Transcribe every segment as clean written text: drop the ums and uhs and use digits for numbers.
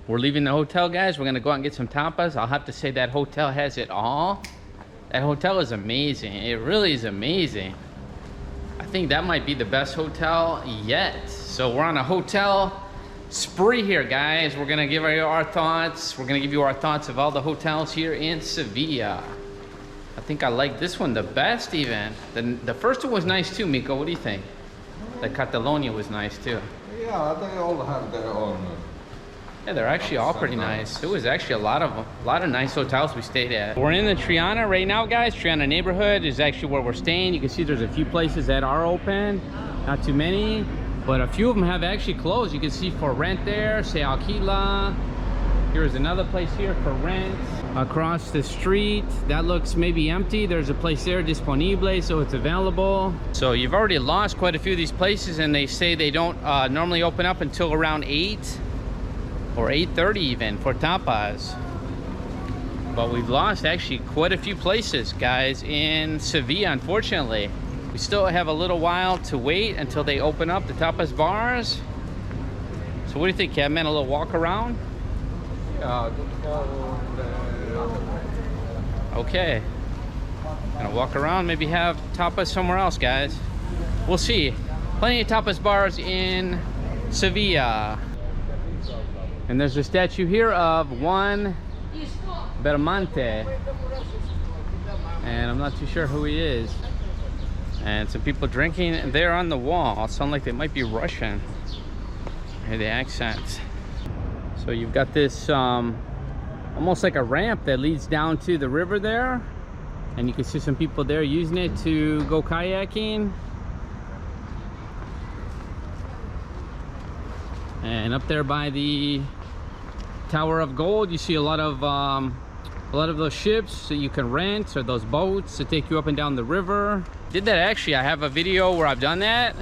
We're leaving the hotel, guys. We're gonna go out and get some tapas. I'll have to say that hotel has it all. That hotel is amazing. It really is amazing. I think that might be the best hotel yet. So we're on a hotel spree here, guys. We're gonna give you our thoughts. We're gonna give you our thoughts of all the hotels here in Sevilla. I think I like this one the best even. The first one was nice too, Mikkos. What do you think? The Catalonia was nice too. Yeah, they all have their own. Yeah, they're actually all pretty nice. There was actually a lot of nice hotels we stayed at. We're in the Triana right now, guys. Triana neighborhood is actually where we're staying. You can see there's a few places that are open, not too many, but a few of them have actually closed. You can see for rent there, Se Alquila. Here's another place here for rent. Across the street, that looks maybe empty. There's a place there disponible, so it's available. So you've already lost quite a few of these places, and they say they don't normally open up until around 8 or 8:30 even for tapas. But we've lost actually quite a few places, guys, in Sevilla, unfortunately. We still have a little while to wait until they open up the tapas bars. So what do you think, Kevin? A little walk around? Yeah, okay, gonna walk around, maybe have tapas somewhere else, guys. We'll see. Plenty of tapas bars in Sevilla. And there's a statue here of Juan Bermante, and I'm not too sure who he is. And some people drinking there on the wall. Sound like they might be Russian. I hear the accents. So you've got this almost like a ramp that leads down to the river there, and you can see some people there using it to go kayaking. And up there by the Tower of Gold, you see a lot of those ships that you can rent, or those boats to take you up and down the river. Did that actually. I have a video where I've done that,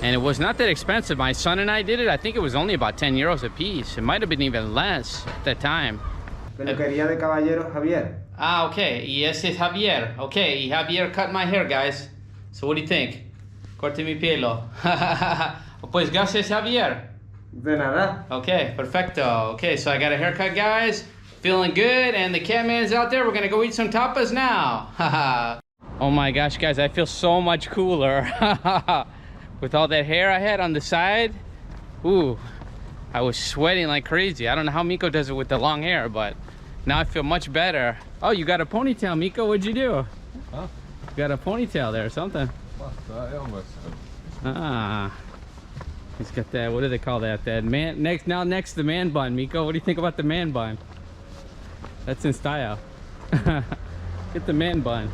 and it was not that expensive. My son and I did it. I think it was only about 10 euros a piece. It might have been even less at that time. Peluquería de Caballero Javier. Ah, okay. Yes, it's Javier. Okay, Javier cut my hair, guys. So what do you think? Corte mi pelo. Pues gracias, Javier. De nada. Okay, perfecto. Okay, so I got a haircut, guys. Feeling good, and the catman's out there. We're gonna go eat some tapas now. Oh my gosh, guys, I feel so much cooler. With all that hair I had on the side. Ooh, I was sweating like crazy. I don't know how Mikkos does it with the long hair, but now I feel much better. Oh, you got a ponytail, Mikkos. What'd you do? Huh? You got a ponytail there or something. What? I almost. Ah. He's got that, what do they call that? That man, next to the man bun, Mikkos. What do you think about the man bun? That's in style. Get the man bun.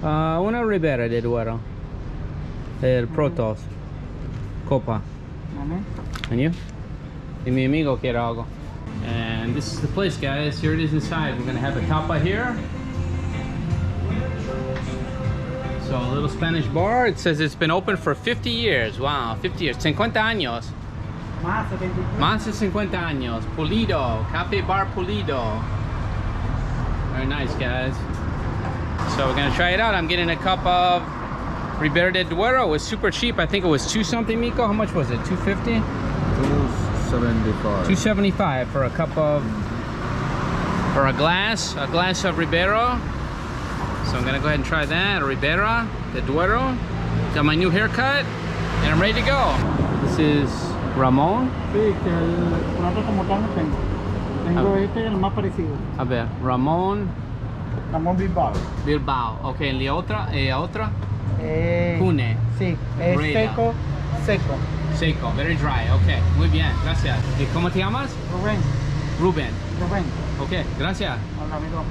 Una Ribera del Duero. El Protos. Copa. And you? Y mi amigo quiere algo. And this is the place, guys. Here it is inside. We're gonna have a tapa here. So a little Spanish bar. It says it's been open for 50 years. Wow, 50 years. 50 años. Más de 50 años. Pulido. Cafe Bar Pulido. Very nice, guys. So we're gonna try it out. I'm getting a cup of Ribera del Duero. It was super cheap. I think it was 2 something, Mikkos. How much was it? 250? 275. 275 for a cup of, for a glass of Ribera. So I'm gonna go ahead and try that, Ribera del Duero. Got my new haircut, and I'm ready to go. This is Ramon. Sí, que el plato como tal no tengo. Tengo este y el más parecido. A ver, Ramon Bilbao. Bilbao. Okay, ¿y otra? ¿Otra? June. Sí, es Breda. seco. Seco, very dry. Okay, muy bien, gracias. ¿Y cómo te llamas? Rubén. Ruben. Okay, gracias. Hola, amigo.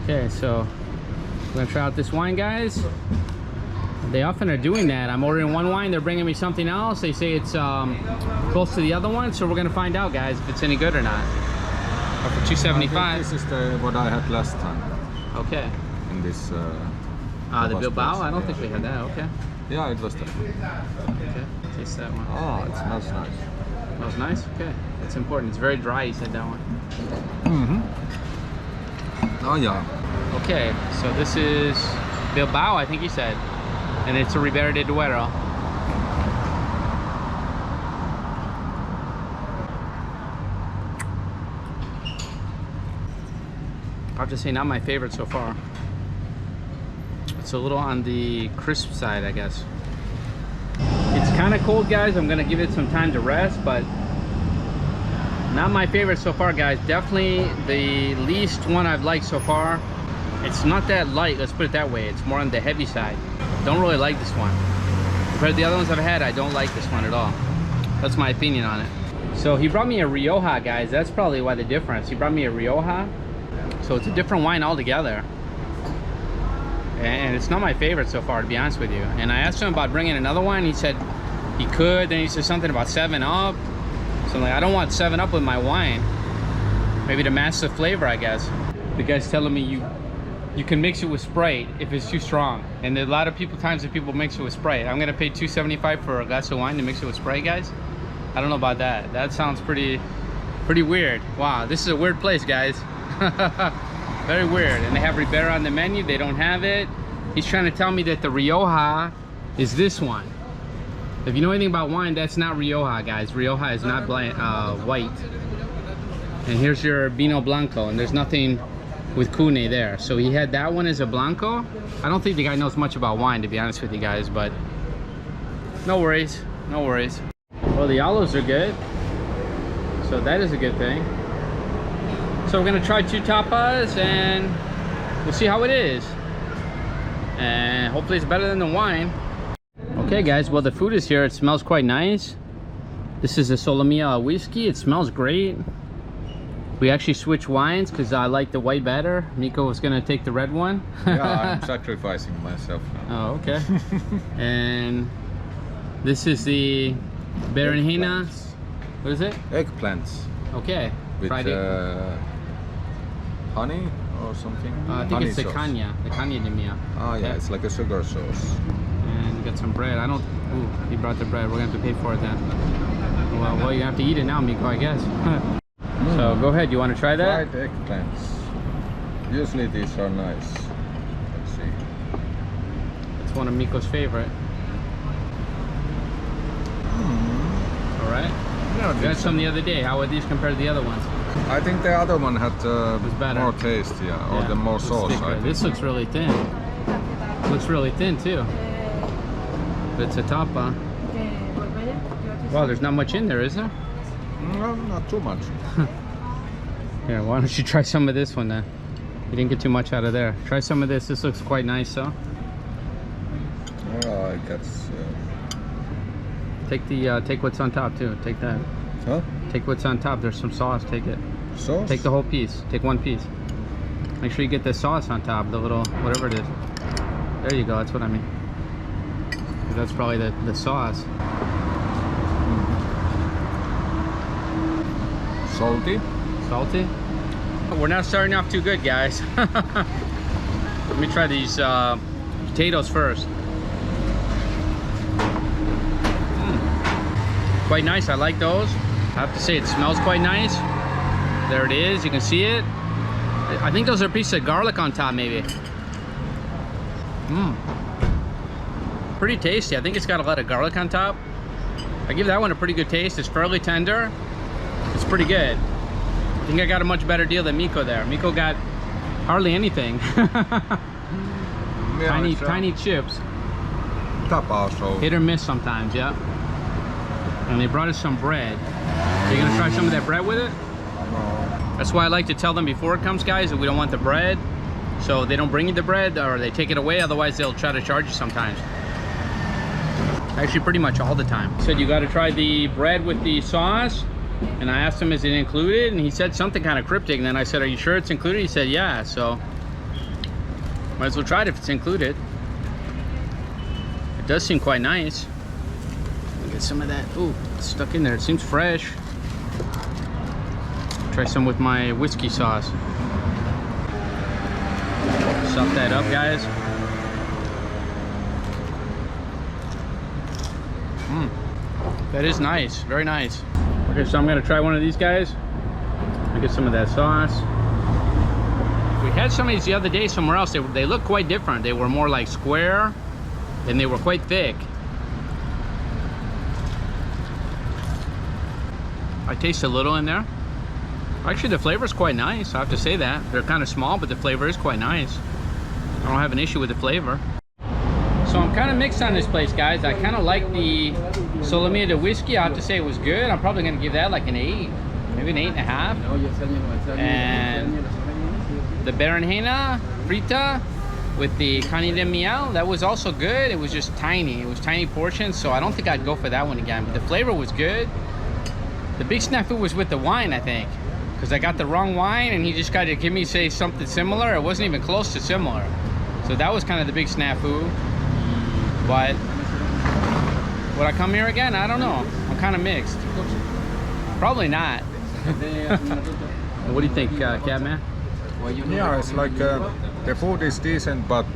Okay, so we're gonna try out this wine, guys. They often are doing that. I'm ordering one wine, they're bringing me something else. They say it's close to the other one, so we're gonna find out, guys, if it's any good or not. Or for 275. This is what I had last time. Okay. In this. The Bilbao? I don't think we had that. Okay. Yeah, it was that. Okay. Taste that one. Oh, it smells nice. Smells nice. Okay. It's important. It's very dry. You said that one. Oh yeah. Okay. So this is Bilbao, I think you said, and it's a Ribera del Duero. I have to say, not my favorite so far. It's a little on the crisp side, I guess. It's kind of cold, guys. I'm gonna give it some time to rest, but not my favorite so far, guys. Definitely the least one I've liked so far. It's not that light, let's put it that way. It's more on the heavy side. Don't really like this one. Compared to the other ones I've had, I don't like this one at all. That's my opinion on it. So he brought me a Rioja, guys. That's probably why the difference. He brought me a Rioja. So it's a different wine altogether. And it's not my favorite so far, to be honest with you. And I asked him about bringing another one. He said he could. Then he said something about 7-Up. So I'm like, I don't want 7-Up with my wine. Maybe to match the flavor, I guess. The guy's telling me you can mix it with Sprite if it's too strong. And a lot of times that people mix it with Sprite. I'm gonna pay $2.75 for a glass of wine to mix it with Sprite, guys. I don't know about that. That sounds pretty weird. Wow, this is a weird place, guys. Very weird. And they have Ribera on the menu. They don't have it. He's trying to tell me that the Rioja is this one. If you know anything about wine, that's not Rioja, guys. Rioja is not white. And here's your Vino Blanco, and there's nothing with Cune there. So he had that one as a Blanco. I don't think the guy knows much about wine, to be honest with you guys, but no worries, no worries. Well, the olives are good, so that is a good thing. So we're gonna try 2 tapas and we'll see how it is. And hopefully it's better than the wine. Okay guys, well the food is here. It smells quite nice. This is a Solomia whiskey. It smells great. We actually switched wines because I like the white better. Mikkos was gonna take the red one. Yeah, I'm sacrificing myself now. Oh, okay. And this is the Berenjena. What is it? Eggplants. Okay. With honey or something? I think honey it's the sauce. the caña de mia. Oh yeah, it's like a sugar sauce. And we got some bread. I don't. Ooh, he brought the bread. We're gonna have to pay for it then. Well, you have to eat it now, Mikkos, I guess. So go ahead. You want to try that? Fried eggplants. Usually these are nice. Let's see. It's one of Mikkos' favorite. All right. No, We had some the other day. How are these compared to the other ones? I think the other one had better. more taste, yeah, or the more sauce. I think. This looks really thin. Looks really thin too. But it's a tapa. Wow, there's not much in there, is there? No, not too much. Here, why don't you try some of this one then? You didn't get too much out of there. Try some of this. This looks quite nice, though. Oh, I guess. Take what's on top too. Take that. Huh? Take what's on top. There's some sauce. Take it. Sauce? Take the whole piece. Take one piece. Make sure you get the sauce on top. The little whatever it is. There you go. That's what I mean. That's probably the sauce. Salty? Salty. We're not starting off too good, guys. Let me try these potatoes first. Quite nice. I like those. I have to say it smells quite nice. There it is. You can see it. I think those are pieces of garlic on top, maybe. Pretty tasty. I think it's got a lot of garlic on top. I give that one a pretty good taste. It's fairly tender. It's pretty good. I think I got a much better deal than Mikkos there. Mikkos got hardly anything. Yeah, tiny chips. Tapas, so. Hit or miss sometimes, yeah. And they brought us some bread. Are you gonna try some of that bread with it? No. That's why I like to tell them before it comes, guys, that we don't want the bread. So they don't bring you the bread or they take it away, otherwise they'll try to charge you sometimes. Actually, pretty much all the time. He said you gotta try the bread with the sauce. And I asked him, is it included? And he said something kind of cryptic. And then I said, are you sure it's included? He said, yeah. So might as well try it if it's included. It does seem quite nice. Let me get some of that. Ooh, it's stuck in there. It seems fresh. Try some with my whiskey sauce. Suck that up, guys. That is nice. Very nice. Okay, so I'm gonna try one of these guys. I'll get some of that sauce. We had some of these the other day somewhere else. They look quite different. They were more like square and they were quite thick. I taste a little in there. Actually, the flavor is quite nice. I have to say that. They're kind of small, but the flavor is quite nice. I don't have an issue with the flavor. So I'm kind of mixed on this place, guys. I kind of like the Solomia de whiskey. I have to say it was good. I'm probably going to give that like an 8, maybe an 8.5. And the Berenjena Frita with the Cani de Miel, that was also good. It was just tiny. It was tiny portions, so I don't think I'd go for that one again. But the flavor was good. The big snafu was with the wine, I think, because I got the wrong wine and he just got to give me, say, something similar. It wasn't even close to similar. So that was kind of the big snafu. But would I come here again? I don't know. I'm kind of mixed. Probably not. What do you think, Catman? Yeah, it's like the food is decent, but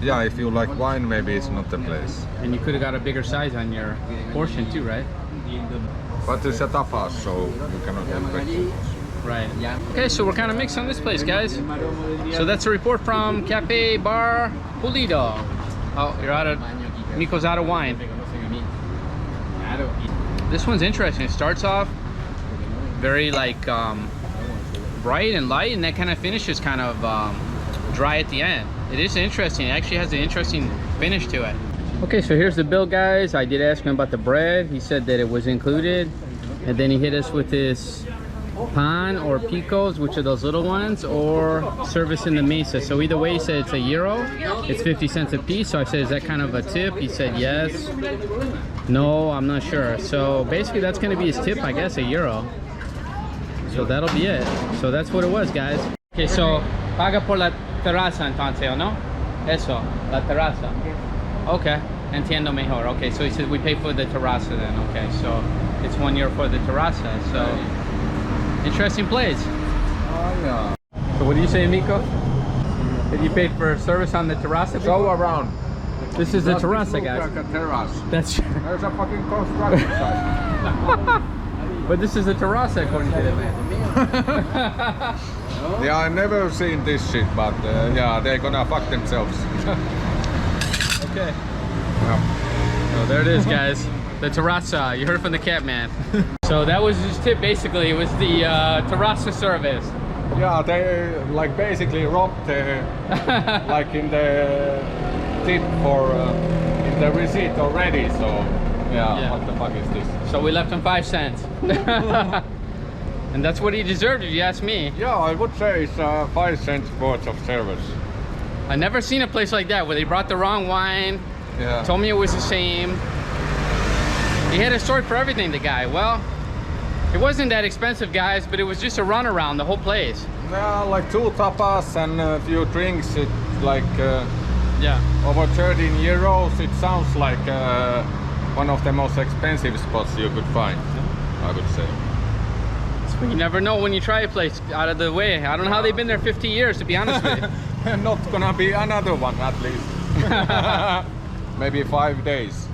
yeah, if you like wine, maybe it's not the place. And you could have got a bigger size on your portion too, right? But it's a tapas, so you cannot help it. Right. Okay, so we're kind of mixed on this place, guys. So that's a report from Cafe Bar Pulido. Oh, you're out of... Mikkos out of wine. This one's interesting. It starts off very like bright and light, and that kind of finishes kind of dry at the end. It is interesting. It actually has an interesting finish to it. Okay, so here's the bill, guys. I did ask him about the bread. He said that it was included, and then he hit us with this pan or picos, which are those little ones, or service in the mesa. So either way, he said it's €1. It's 50 cents a piece. So I said, is that kind of a tip? He said yes. No, I'm not sure. So basically that's going to be his tip, I guess, €1. So that'll be it. So that's what it was, guys. Okay, so paga por la terraza entonces, ¿o no? Eso, la terraza. Okay, entiendo mejor. Okay, so he said we pay for the terraza then. Okay, so it's €1 for the terraza. So interesting place. Oh yeah. So what do you say, Mikkos? Did you pay for service on the terraza? Go around. This is the terraza, guys. Like a terrace. That's There's a fucking construction site. but this is the terraza according to them. Yeah, I've never seen this shit, but yeah, they're gonna fuck themselves. Okay. Yeah. So there it is, guys. The terraza. You heard from the Catman. So that was his tip, basically. It was the terraza service. Yeah, they like basically robbed like in the tip for in the receipt already. So yeah, what the fuck is this? So we left him 5 cents. And that's what he deserved, if you ask me. Yeah, I would say it's 5 cents worth of service. I never seen a place like that where they brought the wrong wine. Yeah. Told me it was the same. He had a story for everything, the guy. Well, it wasn't that expensive, guys, but it was just a runaround, the whole place. Yeah, like 2 tapas and a few drinks. It's like Yeah. over 13 euros. It sounds like one of the most expensive spots you could find, I would say. You never know when you try a place out of the way. I don't know how they've been there 50 years, to be honest with you. Not gonna be another one, at least. Maybe 5 days.